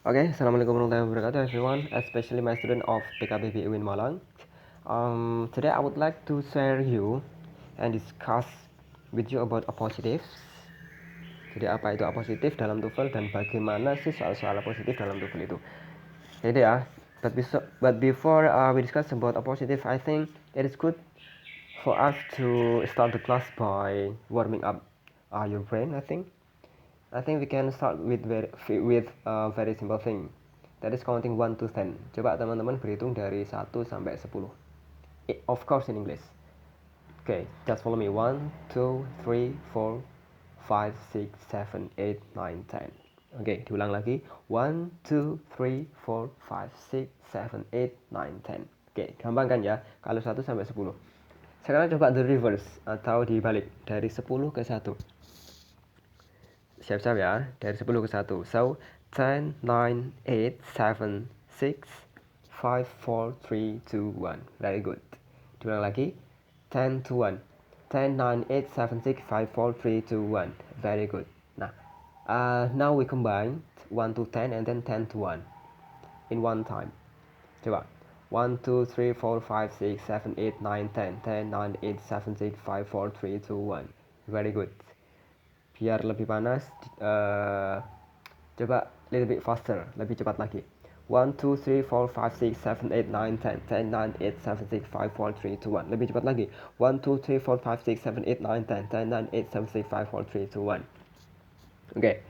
Okay, Assalamualaikum warahmatullahi wabarakatuh everyone, especially my student of PKBB Uin Malang. Today I would like to share you and discuss with you about apositive. Jadi apa itu apositif dalam TOEFL dan bagaimana sih soal-soal positif dalam TOEFL itu. Jadi ya, but before we discuss about apositive, I think it is good for us to start the class by warming up your brain. I think we can start with very simple thing. That is counting 1 to 10. Coba teman-teman berhitung dari 1 sampai 10. Of course in English. Okay, just follow me. 1, 2, 3, 4, 5, 6, 7, 8, 9, 10. Oke, diulang lagi. 1, 2, 3, 4, 5, 6, 7, 8, 9, 10. Oke, gampang kan ya? Kalau 1 sampai 10. Sekarang coba the reverse atau dibalik dari 10 ke 1. Siap-siap ya, dari 10 ke 1. So, 10, 9, 8, 7, 6, 5, 4, 3, 2, 1. Very good. Diulang lagi. 10 to 1. 10, 9, 8, 7, 6, 5, 4, 3, 2, 1. Very good. Nah, now we combine 1 to 10 and then 10 to 1 in one time. Coba. 1, 2, 3, 4, 5, 6, 7, 8, 9, 10. 10, 9, 8, 7, 6, 5, 4, 3, 2, 1. Very good. Biar lebih panas, coba little bit faster, lebih cepat lagi. 1, 2, 3, 4, 5, 6, 7, 8, 9, 10. 10, 9, 8, 7, 6, 5, 4, 3, 2, 1. Lebih cepat lagi. 1, 2, 3, 4, 5, 6, 7, 8, 9, 10. 10, 9, 8, 7, 6, 5, 4, 3, 2, 1. Oke.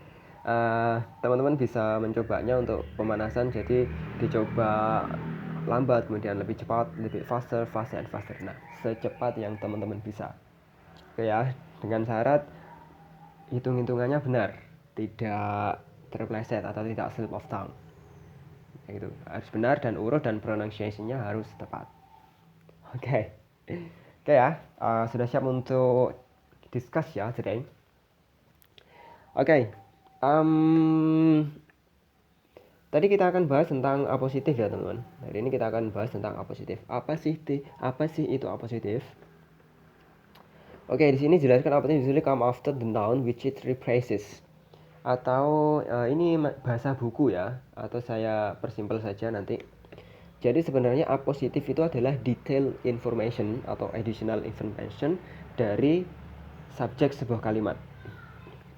Teman-teman bisa mencobanya untuk pemanasan, jadi dicoba lambat, kemudian lebih cepat, lebih faster, faster, and faster. Nah, secepat yang teman-teman bisa. Oke ya, dengan syarat hitung-hitungannya benar, tidak terpleset atau tidak slip of tongue. Itu harus benar dan urut dan pronunciation-nya harus tepat. Oke. Oke ya, sudah siap untuk discuss ya today. Oke. Tadi kita akan bahas tentang apositif ya teman-teman. Hari ini kita akan bahas tentang apositif. Apa sih itu apositif? Oke, di sini jelaskan apositif usually come after the noun which it replaces. Atau ini bahasa buku ya, atau saya persimpel saja nanti. Jadi sebenarnya apositif itu adalah detail information atau additional information dari subjek sebuah kalimat.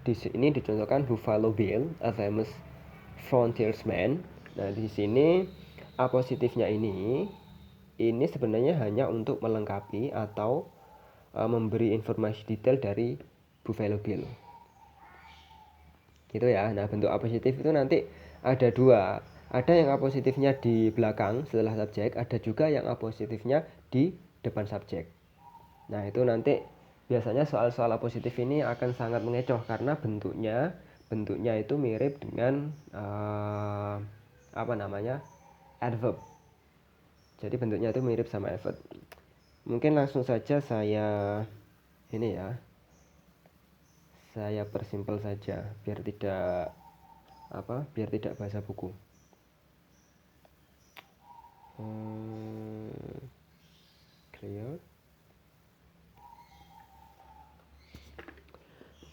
Di sini dicontohkan Buffalo Bill, a famous frontiersman. Nah, di sini apositifnya ini sebenarnya hanya untuk melengkapi atau memberi informasi detail dari Buffalo Bill. Gitu ya. Nah, bentuk apositif itu nanti ada dua. Ada yang apositifnya di belakang setelah subjek, ada juga yang apositifnya di depan subjek. Nah, itu nanti biasanya soal-soal apositif ini akan sangat mengecoh karena bentuknya itu mirip dengan adverb. Jadi bentuknya itu mirip sama adverb. Mungkin langsung saja saya persimpel saja biar tidak bahasa buku. Clear.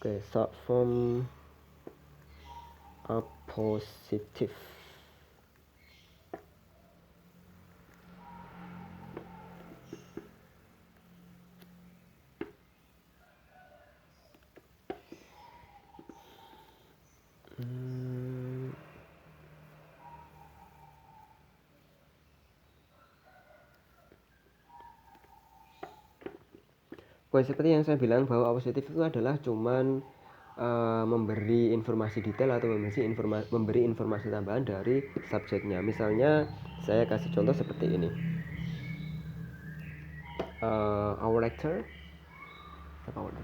Okay, start from apositive. Seperti yang saya bilang bahwa apositif itu adalah cuman memberi informasi detail atau memberi informasi tambahan dari subjeknya. Misalnya saya kasih contoh seperti ini. Our lecturer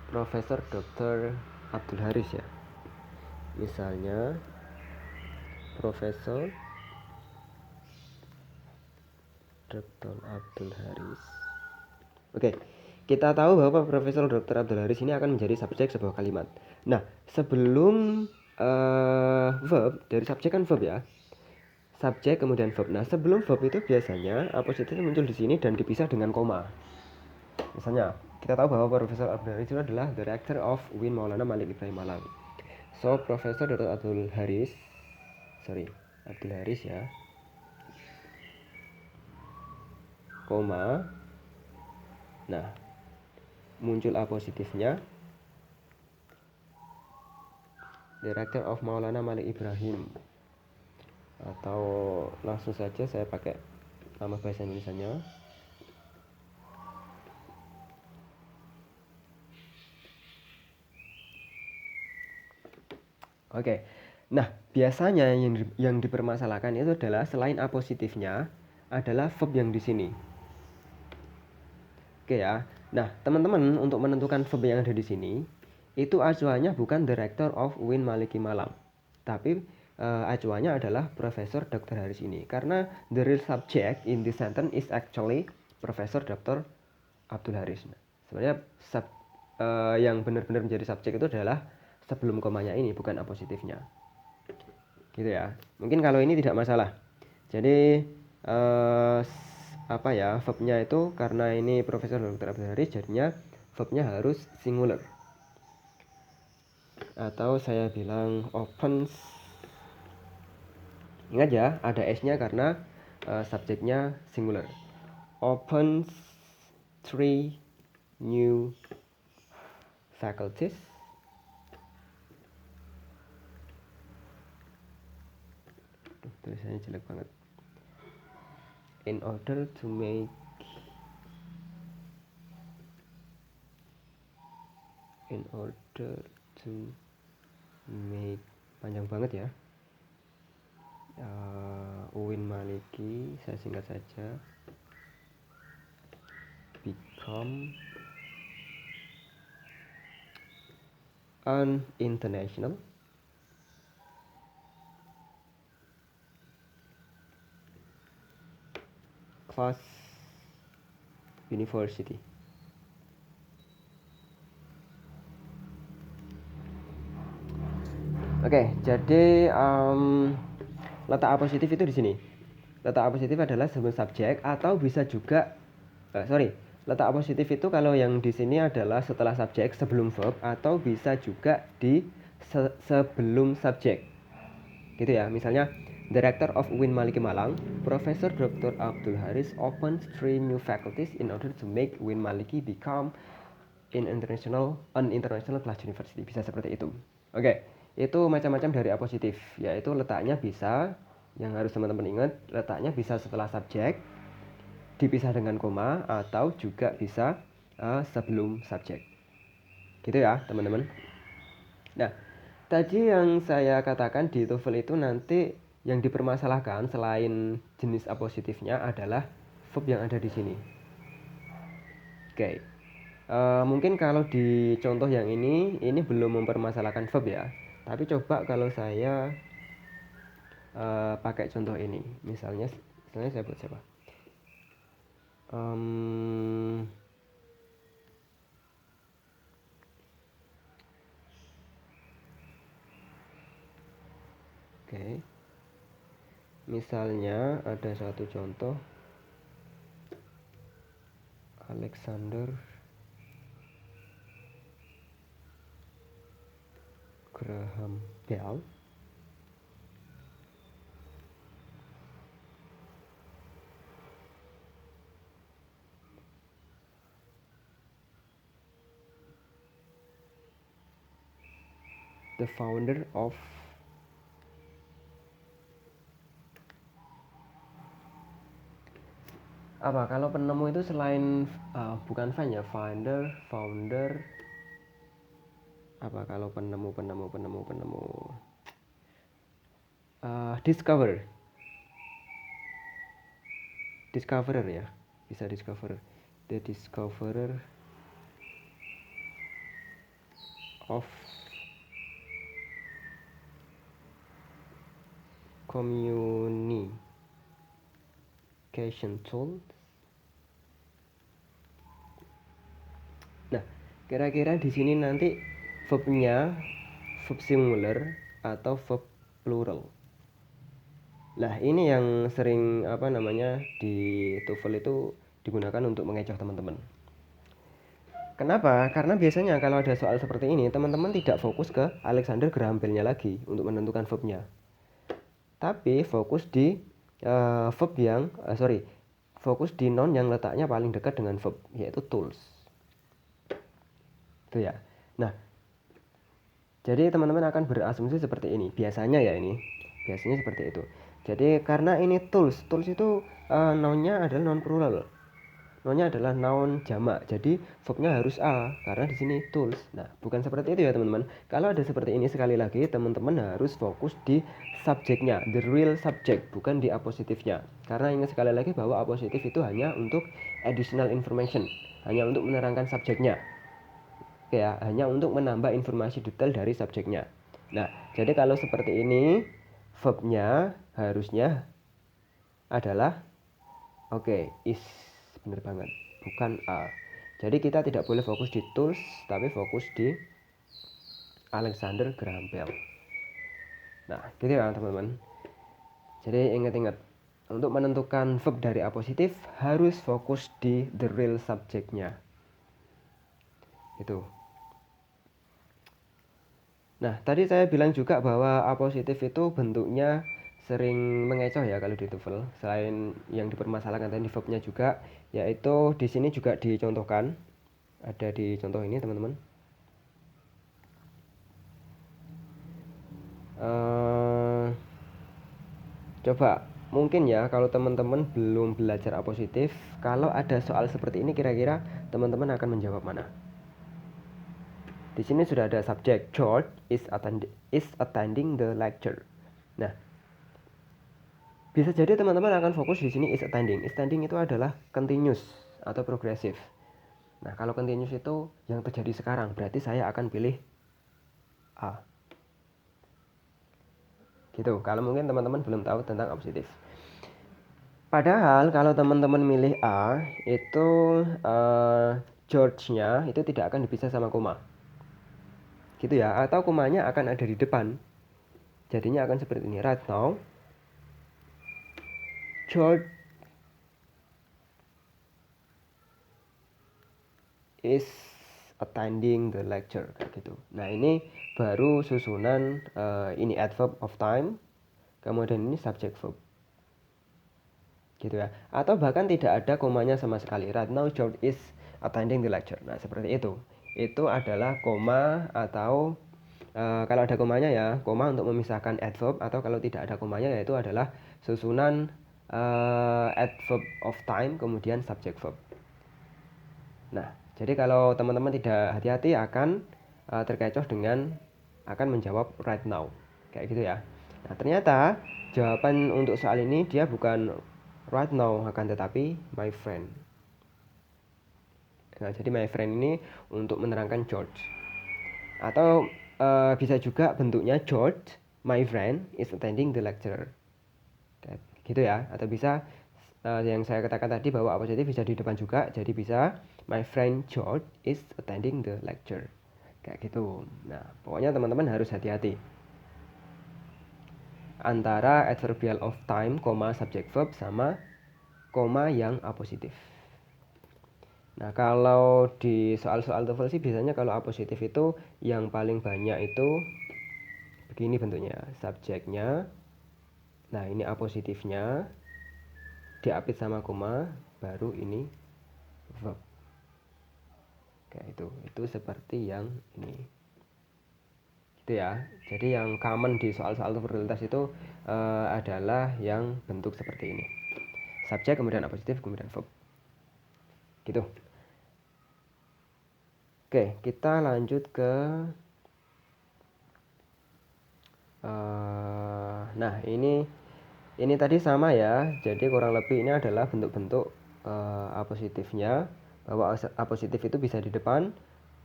Profesor Dr. Abdul Haris ya. Misalnya Profesor Dr. Abdul Haris. Oke. Kita tahu bahwa Profesor Dr. Abdul Haris ini akan menjadi subjek sebuah kalimat. Nah, sebelum verb, dari subjek kan verb ya. Subjek kemudian verb. Nah, sebelum verb itu biasanya apositif muncul di sini dan dipisah dengan koma. Misalnya, kita tahu bahwa Profesor Abdul Haris itu adalah the rector of UIN Maulana Malik Ibrahim Malang. So, Profesor Dr. Abdul Haris, Abdul Haris ya, koma. Nah, muncul A positifnya, Director of Maulana Malik Ibrahim. Atau langsung saja saya pakai nama bahasa Indonesianya. Oke. Nah, biasanya yang dipermasalahkan itu adalah selain A positifnya adalah verb yang di sini. Oke ya. Nah, teman-teman untuk menentukan verb yang ada di sini itu acuannya bukan Director of UIN Maliki Malang, tapi acuannya adalah Profesor Dr. Haris ini, karena the real subject in this sentence is actually Profesor Dr. Abdul Haris. Nah, sebenarnya yang benar-benar menjadi subjek itu adalah sebelum komanya ini, bukan A positifnya. Gitu ya. Mungkin kalau ini tidak masalah. Jadi apa ya, verbnya itu karena ini Profesor Dr. Abdul Haris, jadinya verbnya harus singular. Atau saya bilang opens. Ingat ya, ada s-nya karena subjeknya singular. Opens 3 new faculties tulisannya jelek banget. In order to make panjang banget ya. UIN Maliki, saya singkat saja, become an international class university. Oke, jadi letak A positif itu di sini. Letak A positif adalah sebelum subjek atau bisa juga letak A positif itu kalau yang di sini adalah setelah subjek sebelum verb atau bisa juga di sebelum subjek. Gitu ya. Misalnya Director of UIN Maliki Malang, Profesor Dr. Abdul Haris opens 3 new faculties in order to make UIN Maliki become an international class university. Bisa seperti itu. Oke, itu macam-macam dari A positif, yaitu letaknya bisa, yang harus teman-teman ingat, letaknya bisa setelah subjek, dipisah dengan koma, atau juga bisa sebelum subjek. Gitu ya, teman-teman. Nah, tadi yang saya katakan di TOEFL itu nanti yang dipermasalahkan selain jenis A positifnya adalah verb yang ada di sini. Oke. Mungkin kalau di contoh yang ini belum mempermasalahkan verb ya. Tapi coba kalau saya pakai contoh ini, misalnya saya buat siapa? Oke. Misalnya ada satu contoh, Alexander Graham Bell the founder of apa, kalau penemu itu selain bukan founder apa, kalau penemu discoverer ya, bisa discoverer, the discoverer of communication tools. Nah, kira-kira di sini nanti verbnya verb singular atau verb plural. Nah, ini yang sering di TOEFL itu digunakan untuk mengecoh teman-teman. Kenapa? Karena biasanya kalau ada soal seperti ini, teman-teman tidak fokus ke Alexander Graham Bell-nya lagi untuk menentukan verbnya. tapi fokus di verb yang fokus di noun yang letaknya paling dekat dengan verb, yaitu tools. Itu ya. Nah, jadi teman-teman akan berasumsi seperti ini. Biasanya seperti itu. Jadi karena ini tools itu nounnya adalah noun plural. Nounnya adalah noun jamak. Jadi verbnya harus a karena di sini tools. Nah, bukan seperti itu ya teman-teman. Kalau ada seperti ini, sekali lagi teman-teman harus fokus di subjeknya, the real subject, bukan di apositifnya. Karena ingat sekali lagi bahwa apositif itu hanya untuk additional information, hanya untuk menerangkan subjeknya. Ya, hanya untuk menambah informasi detail dari subjeknya. Nah, jadi kalau seperti ini, verbnya harusnya adalah is, bener banget, bukan a. Jadi kita tidak boleh fokus di tools, tapi fokus di Alexander Graham Bell. Nah, gitu ya teman-teman. Jadi ingat-ingat, untuk menentukan verb dari apositif harus fokus di the real subject-nya. Itu. Nah, tadi saya bilang juga bahwa apositif itu bentuknya sering mengecoh ya kalau di TOEFL. Selain yang dipermasalahkan tadi verbnya juga, yaitu di sini juga dicontohkan. Ada di contoh ini, teman-teman. Coba mungkin ya kalau teman-teman belum belajar apositif, kalau ada soal seperti ini kira-kira teman-teman akan menjawab mana? Di sini sudah ada subjek, George is attending the lecture. Nah, bisa jadi teman-teman akan fokus di sini is attending. Is attending itu adalah continuous atau progresif. Nah, kalau continuous itu yang terjadi sekarang, berarti saya akan pilih A. Gitu. Kalau mungkin teman-teman belum tahu tentang apositif. Padahal kalau teman-teman milih A, itu George-nya itu tidak akan dipisah sama koma. Gitu ya, atau komanya akan ada di depan. Jadinya akan seperti ini. Right now, George is attending the lecture, kayak gitu. Nah, ini baru susunan ini adverb of time, kemudian ini subject verb. Gitu ya. Atau bahkan tidak ada komanya sama sekali. Right now George is attending the lecture. Nah, seperti itu. Itu adalah koma atau kalau ada komanya ya, koma untuk memisahkan adverb, atau kalau tidak ada komanya yaitu adalah susunan adverb of time kemudian subject verb. Nah, jadi kalau teman-teman tidak hati-hati akan terkecoh dengan akan menjawab right now. Kayak gitu ya. Nah, ternyata jawaban untuk soal ini dia bukan right now, akan tetapi my friend. Nah, jadi my friend ini untuk menerangkan George. Atau bisa juga bentuknya George, my friend is attending the lecture. Gitu ya. Atau bisa yang saya katakan tadi bahwa apositif bisa di depan juga. Jadi bisa my friend George is attending the lecture. Kayak gitu. Nah, pokoknya teman-teman harus hati-hati antara adverbial of time, subject verb sama koma yang apositif. Nah, kalau di soal-soal TOEFL sih biasanya kalau apositif itu yang paling banyak itu begini bentuknya, subjeknya. Nah, ini apositifnya diapit sama koma, baru ini verb. Kayak itu seperti yang ini. Gitu ya. Jadi yang common di soal-soal TOEFL itu adalah yang bentuk seperti ini. Subjek kemudian apositif kemudian verb. Gitu. Oke, kita lanjut ke nah, ini tadi sama ya. Jadi kurang lebih ini adalah bentuk-bentuk apositifnya, bahwa apositif itu bisa di depan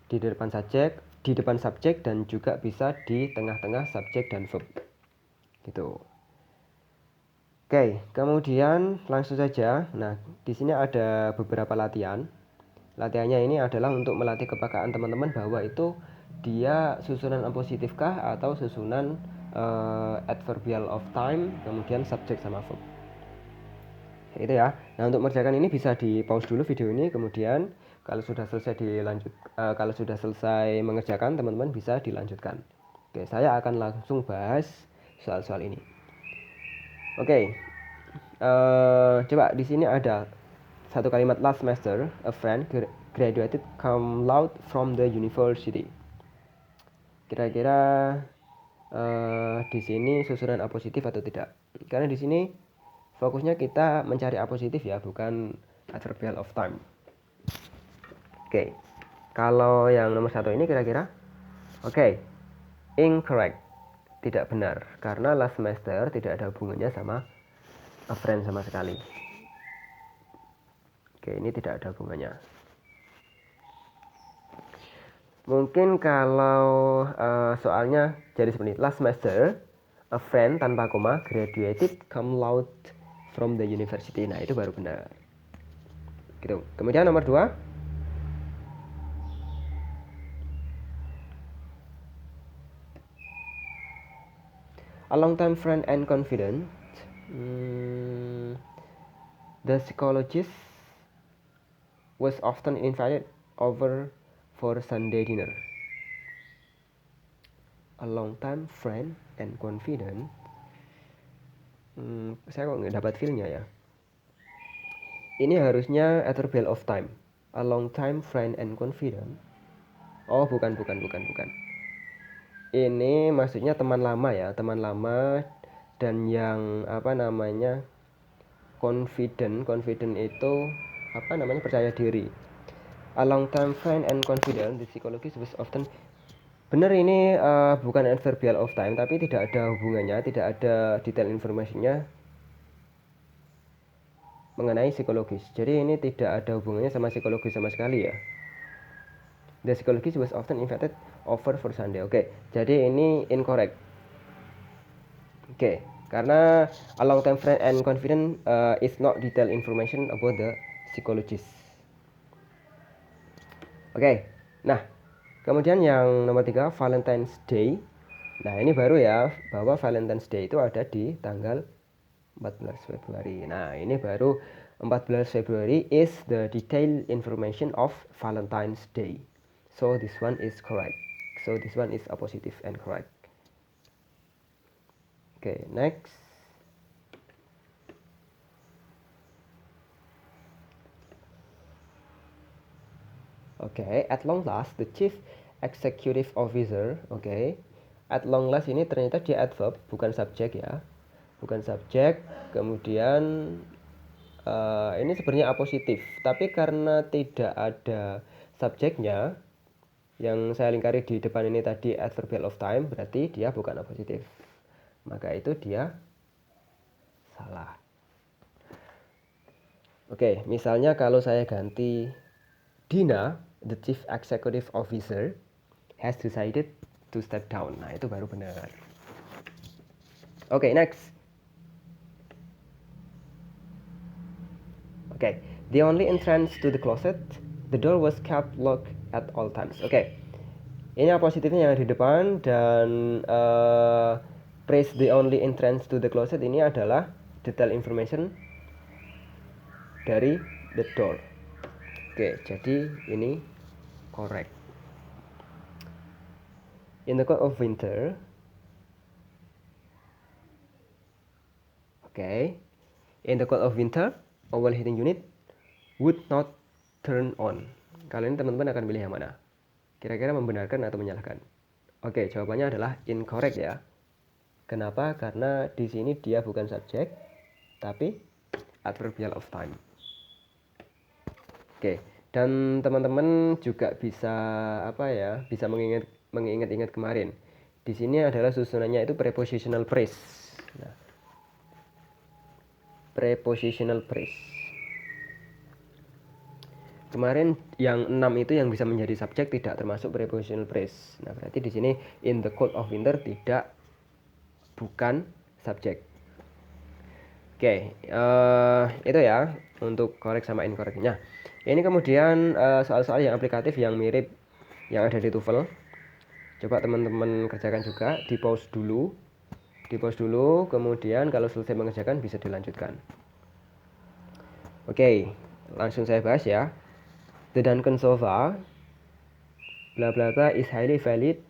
subjek, di depan subjek, dan juga bisa di tengah-tengah subjek dan verb. Gitu. Oke, kemudian langsung saja. Nah, di sini ada beberapa latihan. Latihannya ini adalah untuk melatih kepekaan teman-teman bahwa itu dia susunan apositifkah atau susunan adverbial of time kemudian subjek sama verb. Itu ya. Nah, untuk mengerjakan ini bisa di pause dulu video ini, kemudian kalau sudah selesai kalau sudah selesai mengerjakan, teman-teman bisa dilanjutkan. Oke, saya akan langsung bahas soal-soal ini. Oke. Coba di sini ada satu kalimat last semester a friend graduated cum laude from the university. Kira-kira di sini susunan A positif atau tidak? Karena di sini fokusnya kita mencari A positif ya, bukan adverbial of time. Oke. Kalau yang nomor satu ini kira-kira? Oke. Incorrect. Tidak benar karena last semester tidak ada hubungannya sama a friend sama sekali. Oke, ini tidak ada hubungannya. Mungkin kalau soalnya jadi seperti ini. Last semester a friend tanpa koma graduated cum laude from the university. Nah, itu baru benar. Gitu. Kemudian nomor 2. A long time friend and confident. The psychologist was often invited over for Sunday dinner. A long time friend and confident. Saya kok nggak dapat feel-nya ya. Ini harusnya adverbial of time. A long time friend and confident. Oh, bukan. Ini maksudnya teman lama ya, teman lama dan yang confident itu percaya diri. A long time friend and confident, the psychologist was often. Benar, ini bukan adverbial of time, tapi tidak ada hubungannya, tidak ada detail informasinya mengenai psikologis. Jadi ini tidak ada hubungannya sama psikologis sama sekali ya. The psychologist was often invited over for Sunday. Oke, jadi ini incorrect. Oke, karena a long time friend and confident is not detailed information about the psychologist. Oke, nah kemudian yang nomor 3, Valentine's Day. Nah ini baru ya, bahwa Valentine's Day itu ada di tanggal 14 Februari. Nah ini baru 14 Februari is the detailed information of Valentine's Day. So this one is correct. So this one is a positive and correct. Okay, next. Okay, at long last the chief executive officer. Okay, at long last ini ternyata dia adverb, bukan subjek ya, bukan subjek. Kemudian ini sebenarnya A positif, tapi karena tidak ada subjeknya yang saya lingkari di depan ini tadi adverbial of time, berarti dia bukan A positif. Maka itu dia salah. Oke, misalnya kalau saya ganti Dina, the chief executive officer has decided to step down. Nah, itu baru benar. Oke, next. Oke, the only entrance to the closet, the door was kept locked at all times. Oke, ini yang positifnya yang di depan, dan phrase the only entrance to the closet ini adalah detail information dari the door. Oke, jadi ini correct. In the cold of winter. Okay. In the cold of winter, oil heating unit would not turn on. Kali ini teman-teman akan pilih yang mana? Kira-kira membenarkan atau menyalahkan? Oke, jawabannya adalah incorrect ya. Kenapa? Karena di sini dia bukan subjek, tapi adverbial of time. Oke, dan teman-teman juga bisa bisa mengingat-ingat kemarin. Di sini adalah susunannya itu prepositional phrase. Nah, prepositional phrase. Kemarin yang 6 itu yang bisa menjadi subjek tidak termasuk prepositional phrase. Nah, berarti di sini in the cold of winter bukan subjek. Oke, itu ya untuk correct sama incorrectnya. Ini kemudian soal-soal yang aplikatif yang mirip yang ada di TOEFL. Coba teman-teman kerjakan juga, di pause dulu, kemudian kalau selesai mengerjakan bisa dilanjutkan. Oke, langsung saya bahas ya. The Duncan sofa, bla bla bla, is highly valued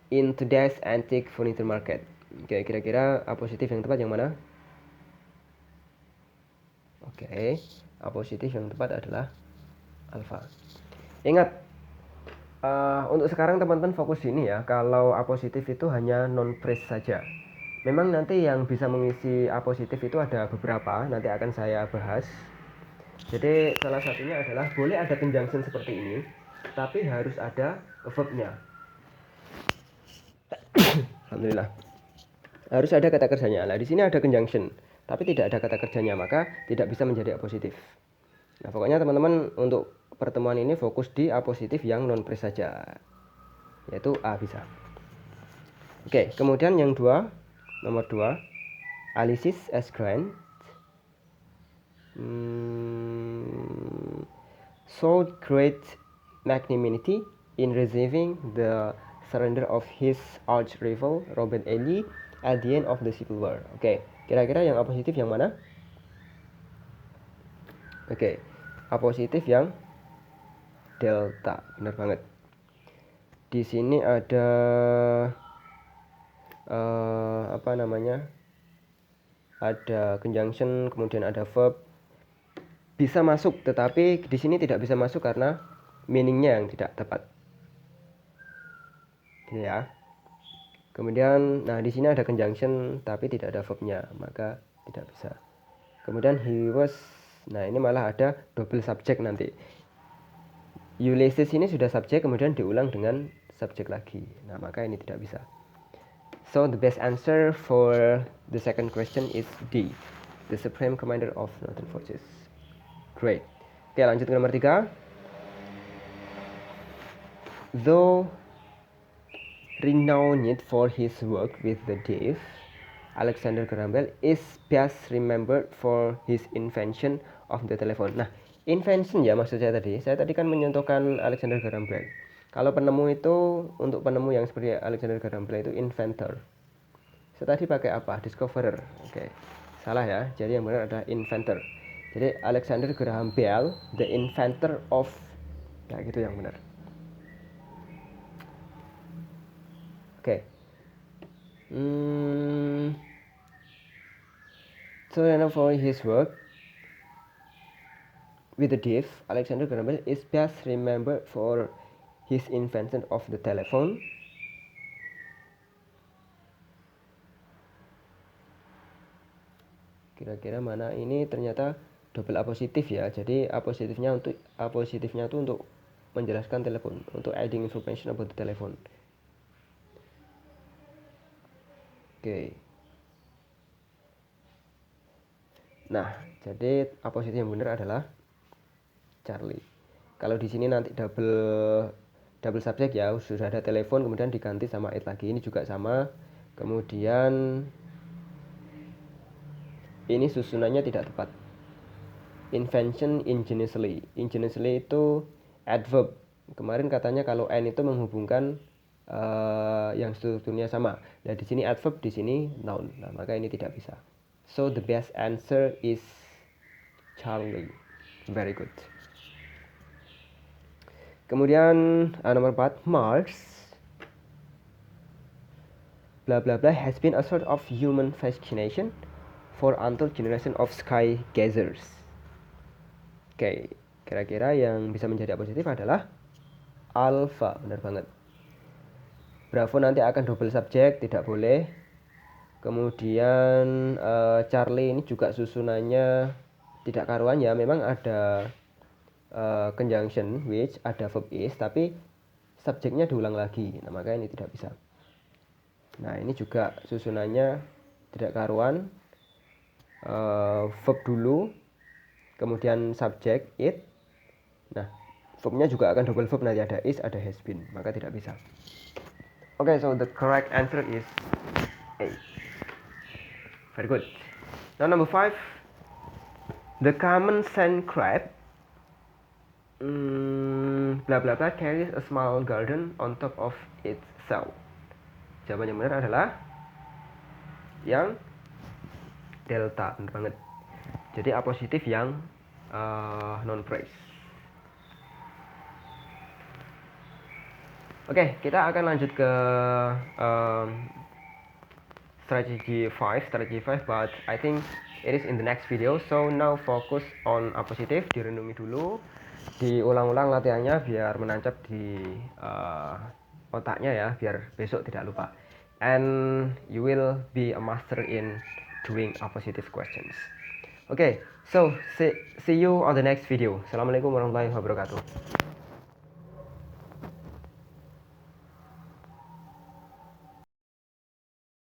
in today's antique furniture market. Oke, kira-kira apositif yang tepat yang mana? Oke, apositif yang tepat adalah alfa. Ingat, untuk sekarang teman-teman fokus sini ya. Kalau apositif itu hanya non phrase saja. Memang nanti yang bisa mengisi apositif itu ada beberapa, nanti akan saya bahas. Jadi salah satunya adalah boleh ada conjunction seperti ini, tapi harus ada verbnya. Alhamdulillah. Harus ada kata kerjanya. Nah, di sini ada conjunction, tapi tidak ada kata kerjanya, maka tidak bisa menjadi apositif. Nah, pokoknya teman-teman untuk pertemuan ini fokus di apositif yang non phrase saja, yaitu A bisa. Oke, kemudian yang nomor 2, Ulysses S. Grant showed great magnanimity in receiving the surrender of his arch rival Robert E. Lee at the end of the Civil War. Oke, kira-kira yang apositif yang mana? Oke, apositif yang delta, benar banget. Di sini ada apa namanya? Ada conjunction, kemudian ada verb. Bisa masuk, tetapi di sini tidak bisa masuk karena meaningnya yang tidak tepat. Ya. Kemudian, nah di sini ada conjunction tapi tidak ada verbnya, maka tidak bisa. Kemudian he was, nah ini malah ada double subject nanti. Ulysses ini sudah subjek, kemudian diulang dengan subjek lagi. Nah, maka ini tidak bisa. So the best answer for the second question is D, the Supreme Commander of Northern Forces. Great. Oke, lanjut ke nomor 3. Though renowned for his work with the deaf, Alexander Graham Bell is best remembered for his invention of the telephone. Nah, invention ya maksud saya tadi. Saya tadi kan menyentuhkan Alexander Graham Bell. Kalau penemu itu, untuk penemu yang seperti Alexander Graham Bell itu inventor. Saya tadi pakai apa? Discoverer. Oke. Salah ya. Jadi yang benar adalah inventor. Jadi Alexander Graham Bell, the inventor of, ya gitu yang benar. Oke. So for his work with the deaf, Alexander Graham Bell is best remembered for his invention of the telephone. Kira-kira mana ini? Ternyata double apositif ya. Jadi apositifnya itu untuk menjelaskan telepon, untuk adding information about the telephone. Oke. Nah, jadi apositif yang benar adalah Charlie. Kalau di sini nanti double subject ya, sudah ada telepon kemudian diganti sama it lagi, ini juga sama. Kemudian ini susunannya tidak tepat. Invention ingeniously. Ingeniously itu adverb. Kemarin katanya kalau n itu menghubungkan yang strukturnya sama. Nah, di sini adverb, di sini noun. Nah, maka ini tidak bisa. So the best answer is Charlie. Very good. Kemudian nomor 4, Mars blah blah blah has been a sort of human fascination for untold generation of sky gazers. Oke, kira-kira yang bisa menjadi apositif adalah alpha, benar banget. Bravo nanti akan double subject, tidak boleh. Kemudian Charlie ini juga susunannya tidak karuan ya, memang ada conjunction which, ada verb is, tapi subjeknya diulang lagi. Nah, maka ini tidak bisa. Nah, ini juga susunannya tidak karuan. Verb dulu, kemudian subjek it. Nah, verbnya juga akan double verb, nanti ada is, ada has been, maka tidak bisa. Okay, so the correct answer is A. Very good. Now number 5, the common sand crab blah blah blah carries a small garden on top of its shell. Jawaban yang benar adalah yang delta, benar banget. Jadi apositif yang non phrase. Oke, kita akan lanjut ke strategy 5, but I think it is in the next video. So now focus on A positive, direnungi dulu, diulang-ulang latihannya biar menancap di otaknya ya, biar besok tidak lupa. And you will be a master in doing A positive questions. Okay, so see you on the next video. Assalamualaikum warahmatullahi wabarakatuh.